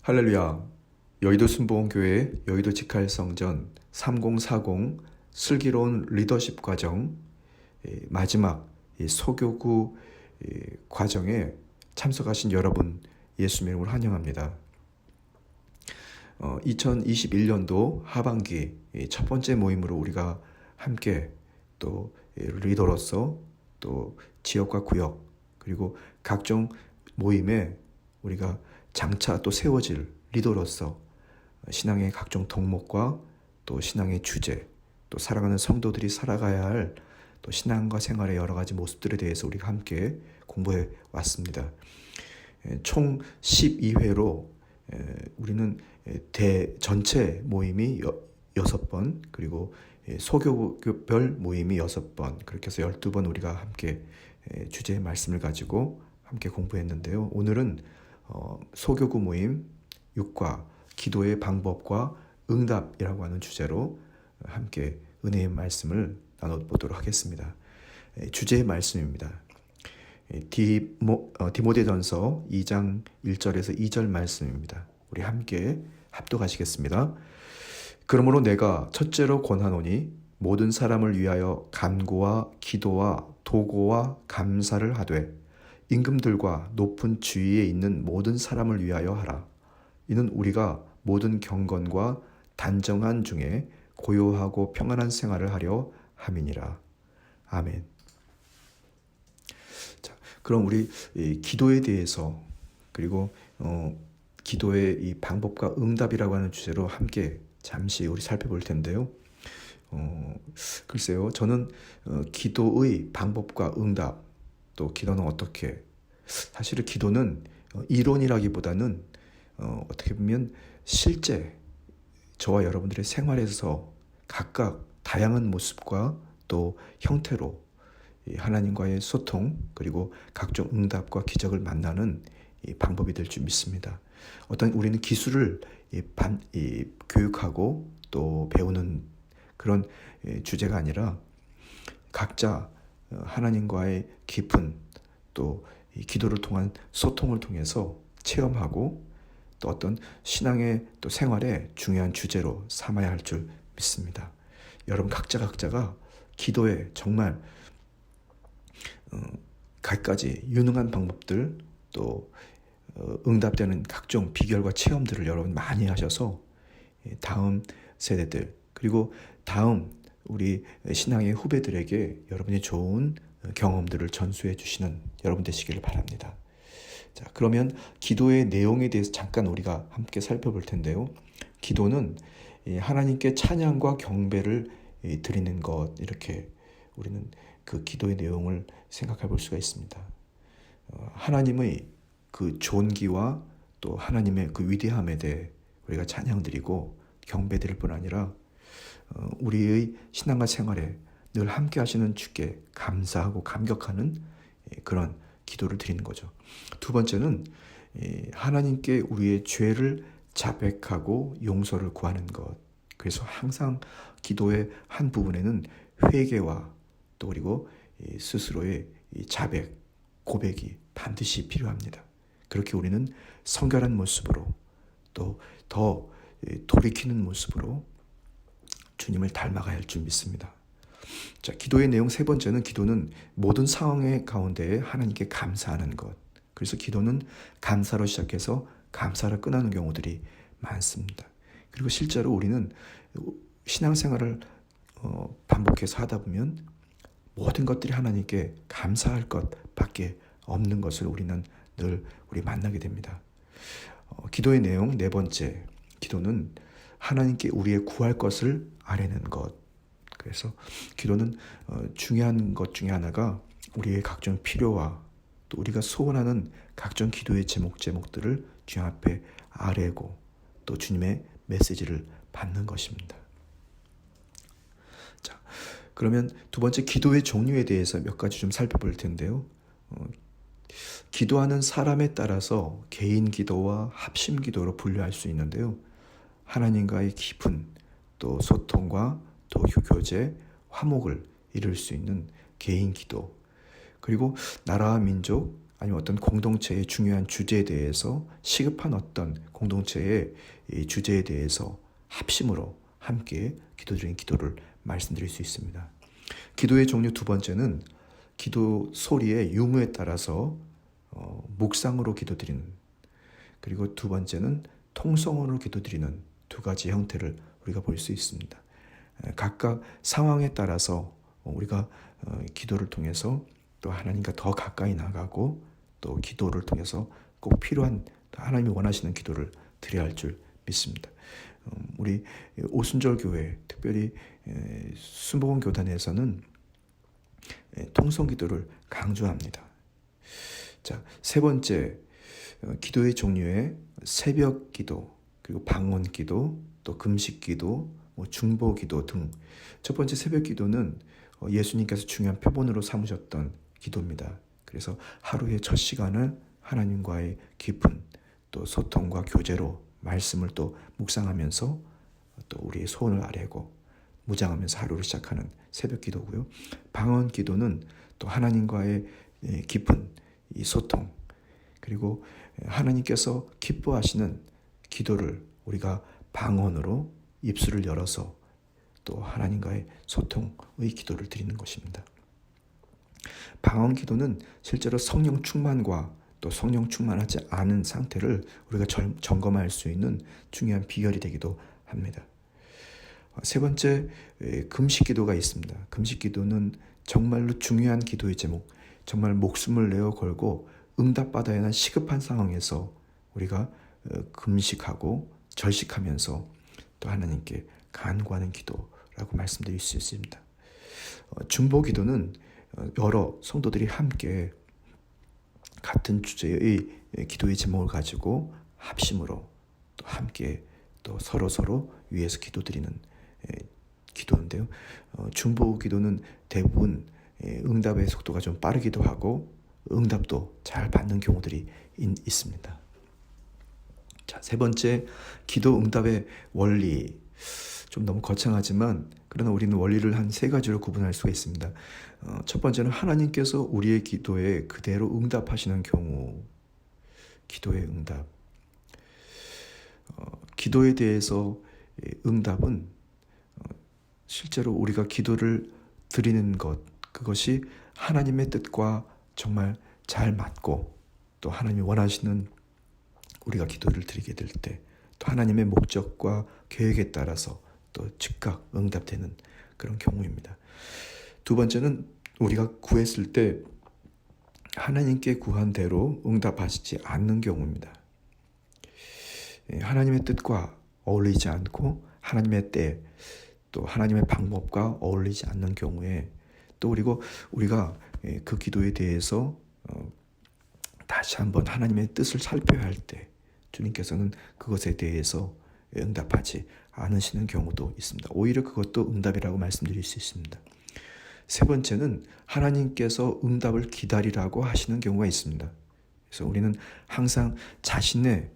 할렐루야. 여의도 순복음교회 여의도 직할성전 3040 슬기로운 리더십 과정 마지막 소교구 과정에 참석하신 여러분 예수 이름으로 환영합니다. 2021년도 하반기 첫 번째 모임으로 우리가 함께 또 리더로서 또 지역과 구역 그리고 각종 모임에 우리가 장차 또 세워질 리더로서 신앙의 각종 덕목과 또 신앙의 주제, 또 살아가는 성도들이 살아가야 할 또 신앙과 생활의 여러 가지 모습들에 대해서 우리가 함께 공부해 왔습니다. 총 12회로 우리는 전체 모임이 6번, 그리고 소교별 모임이 6번, 그렇게 해서 12번 우리가 함께 주제의 말씀을 가지고 함께 공부했는데요. 오늘은 소교구 모임 6과 기도의 방법과 응답이라고 하는 주제로 함께 은혜의 말씀을 나눠보도록 하겠습니다. 주제의 말씀입니다. 디모데전서 2장 1절에서 2절 말씀입니다. 우리 함께 합독하시겠습니다. 그러므로 내가 첫째로 권하노니 모든 사람을 위하여 간구와 기도와 도고와 감사를 하되 임금들과 높은 주위에 있는 모든 사람을 위하여 하라. 이는 우리가 모든 경건과 단정한 중에 고요하고 평안한 생활을 하려 함이니라. 아멘. 자, 그럼 우리 기도에 대해서 그리고 기도의 이 방법과 응답이라고 하는 주제로 함께 잠시 우리 살펴볼 텐데요. 글쎄요, 저는 기도의 방법과 응답, 또 기도는 어떻게, 사실은 기도는 이론이라기보다는 어떻게 보면 실제 저와 여러분들의 생활에서 각각 다양한 모습과 또 형태로 하나님과의 소통 그리고 각종 응답과 기적을 만나는 방법이 될 줄 믿습니다. 우리는 기술을 교육하고 또 배우는 그런 주제가 아니라 각자 하나님과의 깊은 또 기도를 통한 소통을 통해서 체험하고 또 어떤 신앙의 또 생활의 중요한 주제로 삼아야 할 줄 믿습니다. 여러분 각자가 기도에 정말 갖가지 유능한 방법들 또 응답되는 각종 비결과 체험들을 여러분 많이 하셔서 다음 세대들 그리고 다음 우리 신앙의 후배들에게 여러분이 좋은 경험들을 전수해 주시는 여러분 되시기를 바랍니다. 자, 그러면 기도의 내용에 대해서 잠깐 우리가 함께 살펴볼 텐데요. 기도는 하나님께 찬양과 경배를 드리는 것, 이렇게 우리는 그 기도의 내용을 생각해 볼 수가 있습니다. 하나님의 그 존귀와 또 하나님의 그 위대함에 대해 우리가 찬양드리고 경배드릴 뿐 아니라 우리의 신앙과 생활에 늘 함께 하시는 주께 감사하고 감격하는 그런 기도를 드리는 거죠. 두 번째는 하나님께 우리의 죄를 자백하고 용서를 구하는 것. 그래서 항상 기도의 한 부분에는 회개와 또 그리고 스스로의 자백, 고백이 반드시 필요합니다. 그렇게 우리는 성결한 모습으로 또 더 돌이키는 모습으로 주님을 닮아가야 할 줄 믿습니다. 자, 기도의 내용 세 번째는 기도는 모든 상황의 가운데 하나님께 감사하는 것. 그래서 기도는 감사로 시작해서 감사를 끝나는 경우들이 많습니다. 그리고 실제로 우리는 신앙생활을 반복해서 하다 보면 모든 것들이 하나님께 감사할 것밖에 없는 것을 우리는 늘 만나게 됩니다. 기도의 내용 네 번째, 기도는 하나님께 우리의 구할 것을 아뢰는 것. 그래서 기도는 중요한 것 중에 하나가 우리의 각종 필요와 또 우리가 소원하는 각종 기도의 제목들을 주님 앞에 아뢰고 또 주님의 메시지를 받는 것입니다. 자, 그러면 두 번째 기도의 종류에 대해서 몇 가지 좀 살펴볼 텐데요. 기도하는 사람에 따라서 개인 기도와 합심 기도로 분류할 수 있는데요. 하나님과의 깊은 또 소통과 또 교제, 화목을 이룰 수 있는 개인 기도, 그리고 나라와 민족 아니면 어떤 공동체의 중요한 주제에 대해서 시급한 어떤 공동체의 이 주제에 대해서 합심으로 함께 기도드리는 기도를 말씀드릴 수 있습니다. 기도의 종류 두 번째는 기도 소리의 유무에 따라서 묵상으로 기도드리는, 그리고 두 번째는 통성으로 기도드리는 두 가지 형태를 우리가 볼 수 있습니다. 각각 상황에 따라서 우리가 기도를 통해서 또 하나님과 더 가까이 나가고 또 기도를 통해서 꼭 필요한 하나님이 원하시는 기도를 드려야 할 줄 믿습니다. 우리 오순절 교회, 특별히 순복음 교단에서는 통성 기도를 강조합니다. 자, 세 번째, 기도의 종류에 새벽 기도, 그리고 방언 기도, 또 금식 기도, 중보 기도 등. 첫 번째 새벽 기도는 예수님께서 중요한 표본으로 삼으셨던 기도입니다. 그래서 하루의 첫 시간을 하나님과의 깊은 또 소통과 교제로 말씀을 또 묵상하면서 또 우리의 소원을 아뢰고 무장하면서 하루를 시작하는 새벽 기도고요. 방언 기도는 또 하나님과의 깊은 이 소통, 그리고 하나님께서 기뻐하시는 기도를 우리가 방언으로 입술을 열어서 또 하나님과의 소통의 기도를 드리는 것입니다. 방언 기도는 실제로 성령 충만과 또 성령 충만하지 않은 상태를 우리가 점검할 수 있는 중요한 비결이 되기도 합니다. 세 번째, 금식 기도가 있습니다. 금식 기도는 정말로 중요한 기도의 제목, 정말 목숨을 내어 걸고 응답받아야 하는 시급한 상황에서 우리가 금식하고 절식하면서 또 하나님께 간구하는 기도라고 말씀드릴 수 있습니다. 중보 기도는 여러 성도들이 함께 같은 주제의 기도의 제목을 가지고 합심으로 또 함께 또 서로 위해서 기도드리는 기도인데요. 중보 기도는 대부분 응답의 속도가 좀 빠르기도 하고 응답도 잘 받는 경우들이 있습니다. 자, 세 번째, 기도 응답의 원리. 좀 너무 거창하지만 그러나 우리는 원리를 한 세 가지로 구분할 수가 있습니다. 첫 번째는 하나님께서 우리의 기도에 그대로 응답하시는 경우, 기도의 응답. 기도에 대해서 응답은 실제로 우리가 기도를 드리는 것, 그것이 하나님의 뜻과 정말 잘 맞고 또 하나님이 원하시는 우리가 기도를 드리게 될 때 또 하나님의 목적과 계획에 따라서 또 즉각 응답되는 그런 경우입니다. 두 번째는 우리가 구했을 때 하나님께 구한 대로 응답하시지 않는 경우입니다. 하나님의 뜻과 어울리지 않고 하나님의 때 또 하나님의 방법과 어울리지 않는 경우에 또 그리고 우리가 그 기도에 대해서 다시 한번 하나님의 뜻을 살펴야 할 때 주님께서는 그것에 대해서 응답하지 않으시는 경우도 있습니다. 오히려 그것도 응답이라고 말씀드릴 수 있습니다. 세 번째는 하나님께서 응답을 기다리라고 하시는 경우가 있습니다. 그래서 우리는 항상 자신의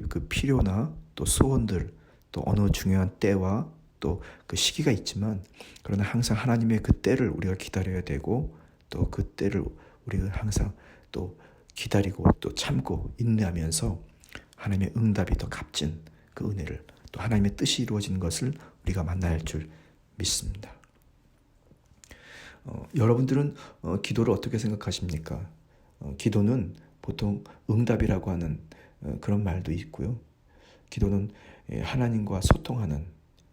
그 필요나 또 소원들, 또 어느 중요한 때와 또 그 시기가 있지만 그러나 항상 하나님의 그 때를 우리가 기다려야 되고 또 그 때를 우리가 항상 또 기다리고 또 참고 인내하면서 하나님의 응답이 더 값진 그 은혜를 또 하나님의 뜻이 이루어지는 것을 우리가 만나야 할 줄 믿습니다. 여러분들은 기도를 어떻게 생각하십니까? 기도는 보통 응답이라고 하는 그런 말도 있고요. 기도는 하나님과 소통하는,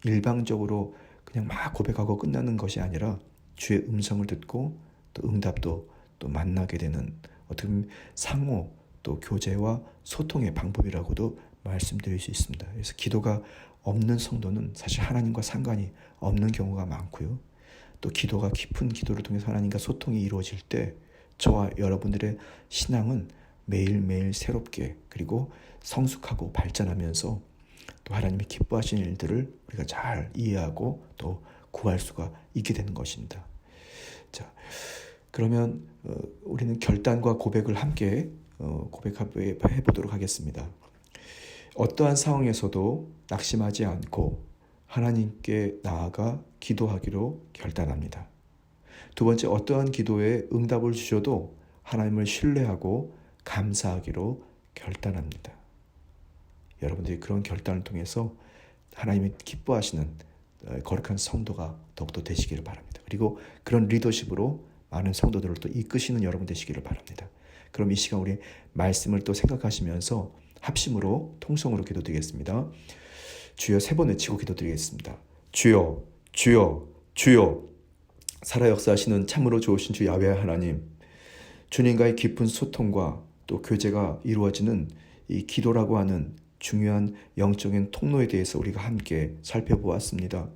일방적으로 그냥 막 고백하고 끝나는 것이 아니라 주의 음성을 듣고 또 응답도 또 만나게 되는 어떻게 보면 상호 또 교제와 소통의 방법이라고도 말씀드릴 수 있습니다. 그래서 기도가 없는 성도는 사실 하나님과 상관이 없는 경우가 많고요. 또 기도가 깊은 기도를 통해서 하나님과 소통이 이루어질 때 저와 여러분들의 신앙은 매일매일 새롭게 그리고 성숙하고 발전하면서 또 하나님이 기뻐하시는 일들을 우리가 잘 이해하고 또 구할 수가 있게 되는 것입니다. 자, 그러면 우리는 결단과 고백을 함께 고백해 보도록 하겠습니다. 어떠한 상황에서도 낙심하지 않고 하나님께 나아가 기도하기로 결단합니다. 두 번째, 어떠한 기도에 응답을 주셔도 하나님을 신뢰하고 감사하기로 결단합니다. 여러분들이 그런 결단을 통해서 하나님이 기뻐하시는 거룩한 성도가 더욱더 되시기를 바랍니다. 그리고 그런 리더십으로 많은 성도들을 또 이끄시는 여러분 되시기를 바랍니다. 그럼 이 시간 우리 말씀을 또 생각하시면서 합심으로 통성으로 기도드리겠습니다. 주여 3번 외치고 기도드리겠습니다. 주여, 주여, 주여. 살아 역사하시는 참으로 좋으신 주 야훼 하나님, 주님과의 깊은 소통과 또 교제가 이루어지는 이 기도라고 하는 중요한 영적인 통로에 대해서 우리가 함께 살펴보았습니다.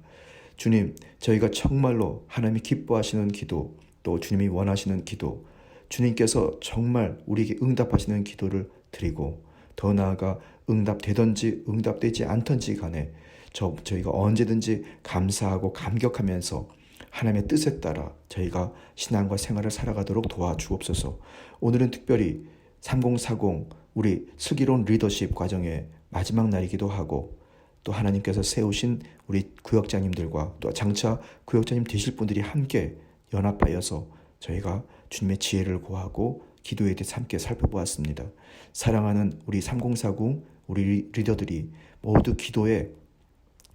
주님, 저희가 정말로 하나님이 기뻐하시는 기도, 또 주님이 원하시는 기도, 주님께서 정말 우리에게 응답하시는 기도를 드리고, 더 나아가 응답되든지 응답되지 않든지 간에 저희가 언제든지 감사하고 감격하면서 하나님의 뜻에 따라 저희가 신앙과 생활을 살아가도록 도와주옵소서. 오늘은 특별히 3040 우리 슬기로운 리더십 과정의 마지막 날이기도 하고, 또 하나님께서 세우신 우리 구역장님들과 또 장차 구역장님 되실 분들이 함께 연합하여서 저희가 주님의 지혜를 구하고 기도에 대해서 함께 살펴보았습니다. 사랑하는 우리 3040 우리 리더들이 모두 기도에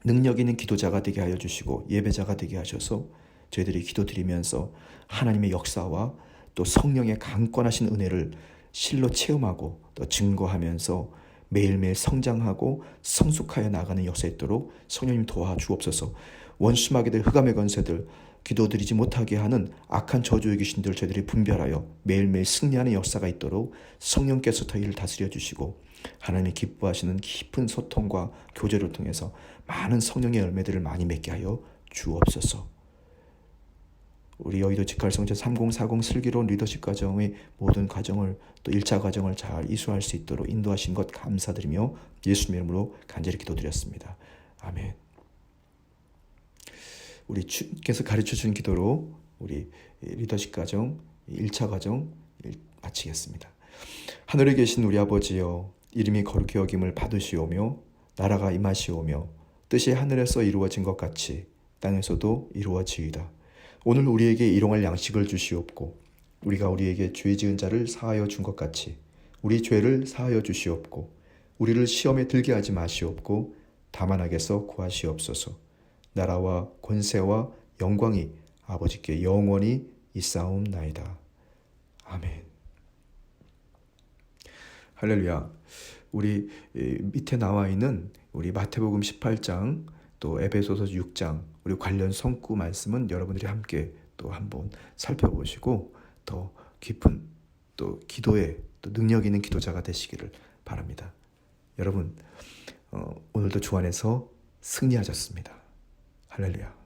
능력 있는 기도자가 되게 하여 주시고 예배자가 되게 하셔서 저희들이 기도드리면서 하나님의 역사와 또 성령의 강권하신 은혜를 실로 체험하고 또 증거하면서 매일매일 성장하고 성숙하여 나가는 역사 있도록 성령님 도와주옵소서. 원수마귀들, 흑암의 권세들, 기도드리지 못하게 하는 악한 저주의 귀신들 저희들이 분별하여 매일매일 승리하는 역사가 있도록 성령께서 저희를 다스려 주시고, 하나님이 기뻐하시는 깊은 소통과 교제를 통해서 많은 성령의 열매들을 많이 맺게 하여 주옵소서. 우리 여의도 직할성전 3040 슬기로운 리더십 과정의 모든 과정을 또 1차 과정을 잘 이수할 수 있도록 인도하신 것 감사드리며 예수님 이름으로 간절히 기도드렸습니다. 아멘. 우리 주께서 가르쳐준 기도로 우리 리더십 과정 1차 과정 마치겠습니다. 하늘에 계신 우리 아버지여, 이름이 거룩히 여김을 받으시오며 나라가 임하시오며 뜻이 하늘에서 이루어진 것 같이 땅에서도 이루어지이다. 오늘 우리에게 일용할 양식을 주시옵고 우리가 우리에게 죄 지은 자를 사하여 준 것 같이 우리 죄를 사하여 주시옵고 우리를 시험에 들게 하지 마시옵고 다만 악에서 구하시옵소서. 나라와 권세와 영광이 아버지께 영원히 있사옵나이다. 아멘. 할렐루야. 우리 밑에 나와 있는 우리 마태복음 18장 또 에베소서 6장 우리 관련 성구 말씀은 여러분들이 함께 또 한번 살펴보시고 더 깊은 또 기도에 또 능력 있는 기도자가 되시기를 바랍니다. 여러분 오늘도 주 안에서 승리하셨습니다. 할렐루야.